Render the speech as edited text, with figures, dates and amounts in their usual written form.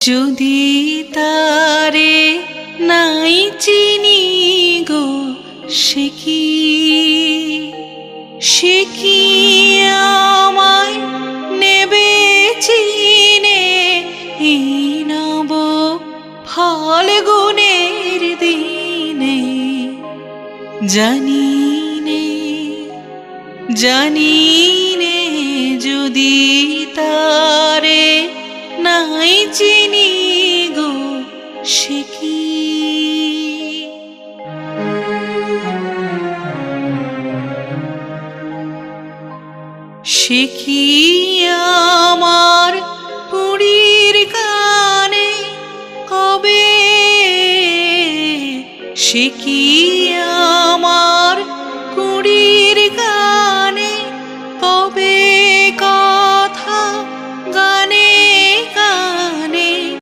যদি তারে নাই চিনি গো, সে কি আমায় নেবে চিনে এই নব ফাল্গুনের দিনে। জানি নে যদি তারে নাই চিনি গো, সে কি আমার পুরীর কানে কবে, সে কি